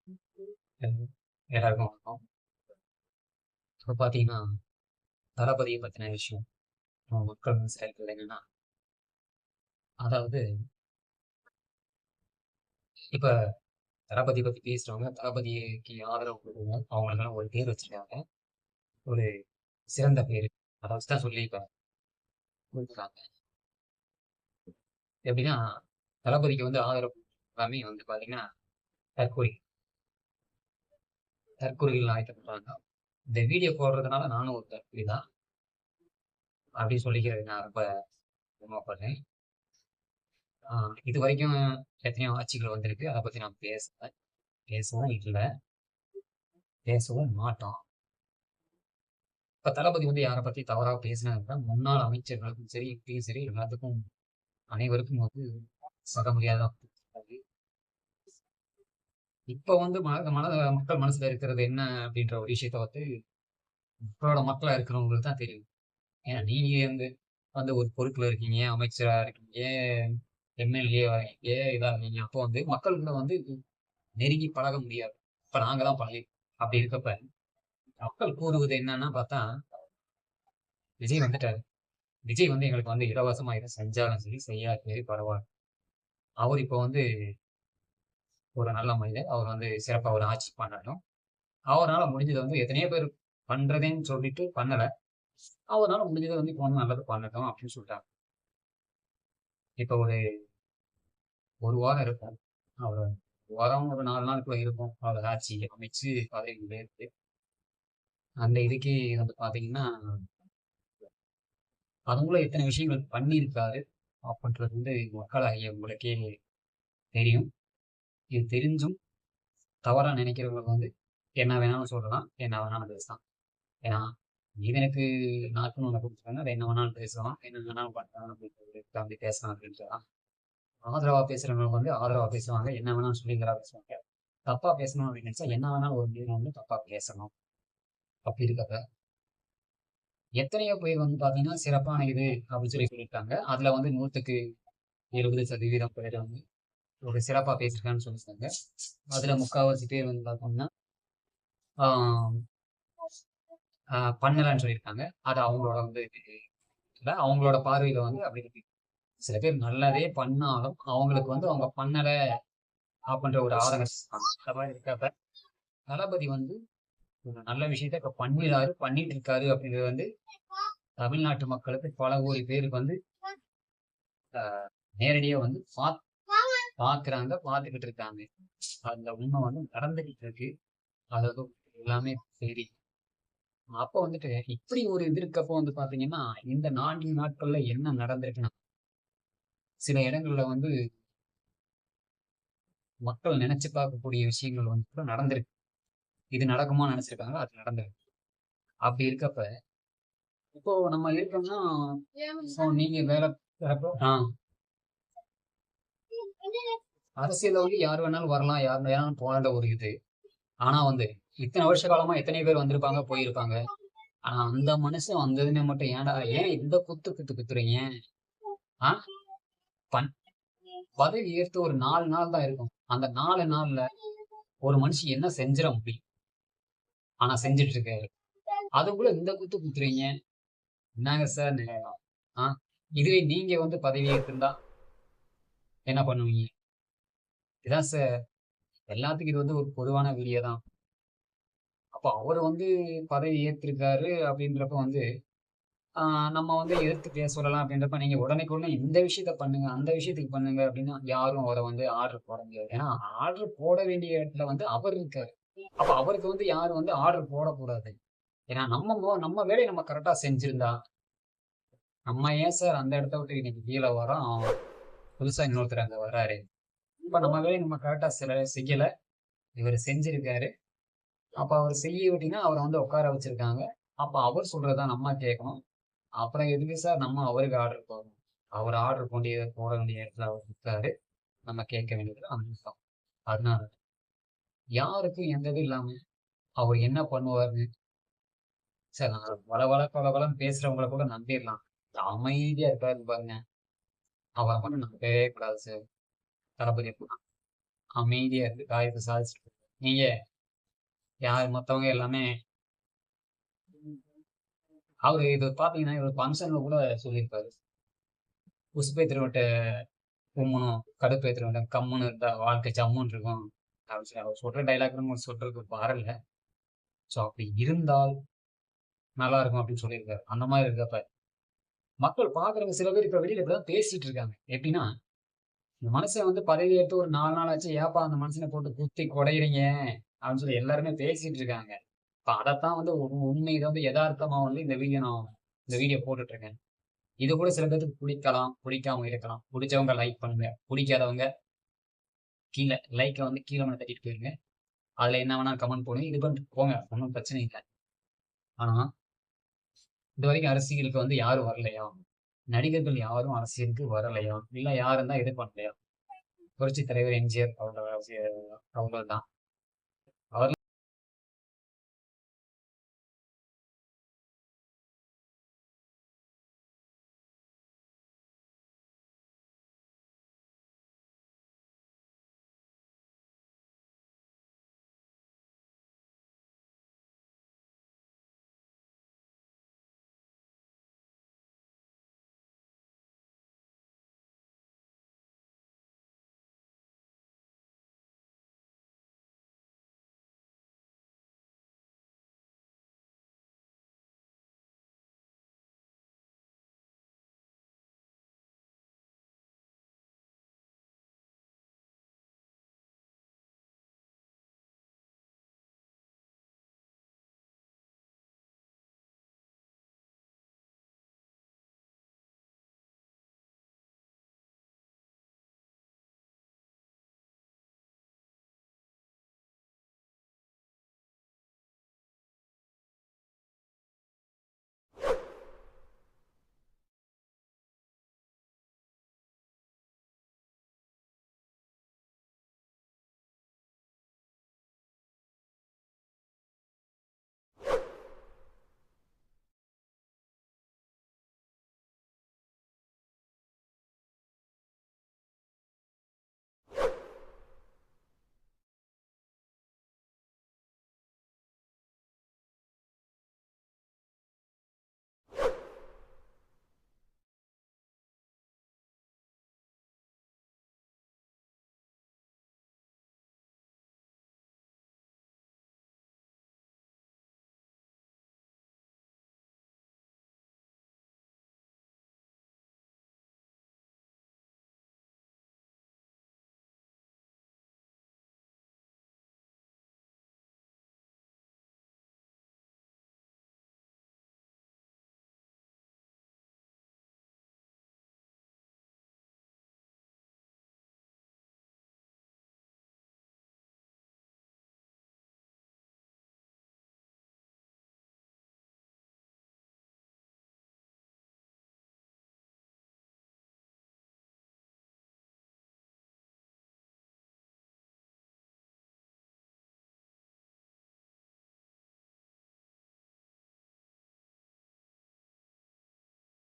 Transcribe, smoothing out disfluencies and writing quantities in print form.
L எல்லாருக்கும் வணக்கம். இப்ப பார்த்தீங்கன்னா, தளபதிய பத்தின விஷயம். நம்ம மக்கள் மனசுல இருக்கிறது என்னன்னா, அதாவது இப்ப தளபதி பத்தி பேசுறவங்க, தளபதிக்கு ஆதரவு குடுக்குறவங்க, அவங்களுக்கெல்லாம் ஒரு பேர் வச்சிருக்காங்க. ஒரு சிறந்த பேரு. அத வச்சு தான் சொல்லி இப்ப குடுக்குறாங்க. எப்படின்னா, தளபதிக்கு வந்து ஆதரவு எல்லாமே வந்து பார்த்தீங்கன்னா, தற்கொலை தற்கொலைகள் ஆயத்தப்படுறாங்க. இந்த வீடியோ போடுறதுனால நானும் ஒரு தற்கொலை தான். அப்படின்னு சொல்லிக்கிறதுக்கு நான் ரொம்ப பெருமைப்படுறேன். ஆ இதுவரைக்கும் எத்தனையோ ஆட்சிகள் வந்திருக்கு. அத பத்தி நான் பேசல. பேசவும் இல்ல. பேசவும் மாட்டோம். இப்ப தளபதி வந்து யார பத்தி தவறா பேசினாருன்னா, முன்னாள் அமைச்சர்களுக்கும் சரி, இப்பயும் சரி எல்லாத்துக்கும் அனைவருக்கும் வந்து சக மரியாதை குடுத்துருக்காரு. இப்ப வந்து மக்கள் மனசுல இருக்கிறது என்ன அப்படின்ற ஒரு விஷயத்த வந்து இப்போட மக்களா இருக்கிறவங்களுக்கு தான் தெரியும். ஏன்னா நீங்க வந்து வந்து ஒரு பொறுப்புல இருக்கீங்க, அமைச்சரா இருக்கீங்க, எம்எல்ஏவா இருக்கீங்க, இதா இருக்கீங்க. அப்போ வந்து மக்கள்கிட்ட வந்து நெருங்கி பழக முடியாது. இப்ப நாங்க தான் பழகிருக்கோம். அப்படி இருக்கப்ப மக்கள் கூறுவது என்னன்னா பார்த்தா, விஜய் வந்துட்டாரு. விஜய் வந்து எங்களுக்கு வந்து இலவசமா எதுவும் செஞ்சாலும் சரி, செய்யாட்டியும் சரி பரவால்ல. அவரு இப்ப வந்து ஒரு நல்ல மனிதர். அவர் வந்து சிறப்பா ஒரு ஆட்சி பண்ணட்டும். அவரால முடிஞ்சத வந்து எத்தனையோ பேர் பண்றதேன்னு சொல்லிட்டு பண்ணல. அவரால முடிஞ்சத வந்து இப்ப வந்து நல்லது பண்ணட்டும் அப்படின்னு சொல்லிட்டாங்க. இப்ப ஒரு 1 வாரம் இருக்கும். அவரு 1 வாரம் ஒரு 4 நாளுக்குள்ள இருக்கும். அவர் ஆட்சி அமைச்சு பதவியில இருக்கு. அந்த இதுக்கே வந்து பார்த்தீங்கன்னா, அதுக்குள்ள எத்தன விஷயங்கள் பண்ணியிருக்காரு அப்படின்றது வந்து மக்களாகிய உங்களுக்கே தெரியும். இது தெரிஞ்சும் தவறா நினைக்கிறவங்க வந்து என்ன வேணாலும் சொல்லலாம். என்ன வேணாலும் பேசலாம். ஏன்னா, இவனுக்கு நாக்குன்னு ஒண்ணு குடுத்துருக்காங்க. அத என்ன வேணாலும் பேசலாம். என்ன வேணாலும் பண்ணலாம் அப்படின்றது அப்படி பேசலாம் அப்படின்றதான். ஆதரவா பேசுறவங்களுக்கு வந்து ஆதரவா பேசுவாங்க. என்ன வேணாலும் சொல்லிங்களா பேசுவாங்க. தப்பா பேசணும் அப்படின்னு நினைச்சா என்ன வேணாலும் ஒரு மீறின வந்து தப்பா பேசணும். அப்படி இருக்கப்ப, எத்தனையோ பேர் வந்து பார்த்தீங்கன்னா, சிறப்பான இது அப்படின்னு சொல்லியிருக்காங்க. அதுல வந்து 100க்கு 70% பேர் வந்து ஒரு சிறப்பா பேசியிருக்காங்கன்னு சொல்லியிருக்காங்க. அதுல 3/4வாசி பேர் வந்து பார்த்தோம்னா, ஆ பண்ணலன்னு சொல்லியிருக்காங்க. அது அவங்களோட வந்து இல்ல. அவங்களோட பார்வையில வந்து அப்படி இருக்கு. சில பேர் நல்லதே பண்ணாலும், அவங்களுக்கு வந்து அவங்க பண்ணல அப்படின்ற ஒரு ஆதங்கம் இருப்பாங்க. அந்த மாரி இருக்கப்ப, தளபதி வந்து ஒரு நல்ல விஷயத்த இப்ப பண்ணிறாரு, பண்ணிட்டு இருக்காரு அப்படிங்கிறது வந்து தமிழ்நாட்டு மக்களுக்கு பல கோடி பேருக்கு வந்து அ நேரடியா வந்து பார்க்குறாங்க, பார்த்துக்கிட்டு இருக்காங்க. அந்த உண்மை வந்து நடந்துகிட்டு இருக்கு. அது வந்து எல்லாமே தெரியும். அப்ப வந்துட்டு இப்படி ஒரு இது இருக்கப்போ வந்து பார்த்தீங்கன்னா, இந்த 4 நாட்கள்ல என்ன நடந்திருக்குன்னா, சில இடங்கள்ல வந்து மக்கள் நெனச்சு பார்க்கக்கூடிய விஷயங்கள் வந்து கூட நடந்திருக்கு. இது நடக்குமான்னு நெனச்சிருக்காங்க. அது நடந்திருக்கு. அப்படி இருக்கப்ப, இப்போ நம்ம இருக்கோம்னா, இப்போ நீங்க வேற அரசியல்ல வந்து யார் வேணாலும் வரலாம், யார் வேணாலும் போலான்ற ஒரு இது. ஆனா வந்து, இத்தன வருஷ காலமா எத்தனை பேர் வந்திருப்பாங்க, போயிருப்பாங்க. ஆனா அந்த மனுஷன் வந்ததுமே மட்டும் ஏன் இந்த குத்து குத்துறீங்க? ஆ பன் பதவி ஏற்று ஒரு 4 நாள் தான் இருக்கும். அந்த 4 நாள்ல ஒரு மனுஷன் என்ன செஞ்சிட முடியும்? ஆனா செஞ்சுட்டு இருக்காரு. அதுக்குள்ள இந்த குத்து குத்துறீங்க. என்னங்க சார் நியாயம்? ஆ இதுவே நீங்க வந்து பதவி ஏத்திருந்தா என்ன பண்ணுவீங்க? இதான் சார் எல்லாத்துக்கும் இது வந்து ஒரு பொதுவான வீடியோ தான். அப்ப அவரு வந்து பதவி ஏத்திருக்காரு அப்படின்றப்ப வந்து, ஆ நம்ம வந்து எதிர்த்து சொல்லலாம் அப்படின்றப்ப, நீங்க உடனேக்குடனே இந்த விஷயத்த பண்ணுங்க, அந்த விஷயத்துக்கு பண்ணுங்க அப்படின்னா, யாரும் அவர வந்து ஆர்டர் போட முடியாது. ஏன்னா, ஆர்டர் போட வேண்டிய இடத்துல வந்து அவர் இருக்காரு. அப்ப அவருக்கு வந்து யாரும் வந்து ஆர்டர் போடக்கூடாது. ஏன்னா நம்ம வேலைய நம்ம கரெக்ட்டா செஞ்சிருந்தா, நம்ம ஏன் சார் அந்த இடத்த விட்டு இன்னைக்கு கீழ வரோம், புதுசா இன்னொருத்தர் அங்க வராரு. இப்ப நம்ம வேலைய நம்ம கரெக்ட்டா செய்யல. இவரு செஞ்சிருக்காரு. அப்ப அவரு செய்ய விட்டீங்கன்னா, அவர வந்து உட்கார வச்சிருக்காங்க. அப்ப அவர் சொல்றத தான் நம்ம கேட்கணும். அப்புறம் எதுக்கு சார் நம்ம அவருக்கு ஆர்டர் போடணும்? அவர் ஆர்டர் போட வேண்டிய இடத்துல அவர் இருக்காரு. நம்ம கேட்க வேண்டியது அவசியம். அதனால யாருக்கும் எந்த இது இல்லாம அவர் என்ன பண்ணுவாரு? சார் நான் வளவளன்னு பேசுறவங்கள கூட நம்பிர்லாம். அமைதியா இருக்காரு பாருங்க. அவர மட்டும் நம்பவே கூடாது சார். தளபதி அப்படிதான். அமைதியா இருந்து காரியத்த சாதிச்சுட்டு இருக்காரு. நீங்க யார் மத்தவங்க எல்லாமே அவரு இது பாத்தீங்கன்னா, இவரு ஃபங்ஷன்ல கூட சொல்லியிருப்பாரு. "உசுப்பேத்துறவன்ட்ட உம்முன்னும், கடுப்பேத்துறவன்ட்ட கம்முனு இருந்தா வாழ்க்கை ஜம்முன்னு இருக்கும்." அப்படின்னு சொல்லி அவர் சொல்ற டயலாக் நம்ம சொல்றதுக்கு வரல. ஸோ அப்படி இருந்தால் நல்லா இருக்கும் அப்படின்னு சொல்லியிருக்காரு. அந்த மாரி இருக்கப்ப, மக்கள் பார்க்குறவங்க சில பேர் இப்ப வெளியில இப்படிதான் பேசிட்டு இருக்காங்க. எப்படின்னா, இந்த மனுஷன் வந்து பதவி ஏற்று ஒரு 4 நாள் ஆச்சு. ஏப்பா அந்த மனுஷன போட்டு குத்தி கொடையுறீங்க? அப்படின்னு சொல்லி எல்லாருமே பேசிட்டு இருக்காங்க. இப்ப அதத்தான் வந்து உண்மை இத வந்து எதார்த்தமா வந்து இந்த வீடியோ போட்டுட்டு இருக்கேன். இது கூட சில பேத்துக்கு பிடிக்கலாம், பிடிக்காம இருக்கலாம். பிடிச்சவங்க லைக் பண்ணுங்க. பிடிக்காதவங்க கீழ லைக்க வந்து கீழ மட்டும் தட்டிட்டு போயிருங்க. அதுல என்ன வேணா கமெண்ட் போடுங்க. இது பண்ணிட்டு போங்க. ஒண்ணும் பிரச்சனை இல்ல. ஆனா, இதுவரைக்கும் அரசியலுக்கு வந்து யாரும் வரலையா? நடிகர்கள் யாரும் அரசியலுக்கு வரலையா? இல்ல யாரும் தான் இது பண்ணலையா? புரட்சித் தலைவர் எம்ஜிஆர் அவங்க தான்.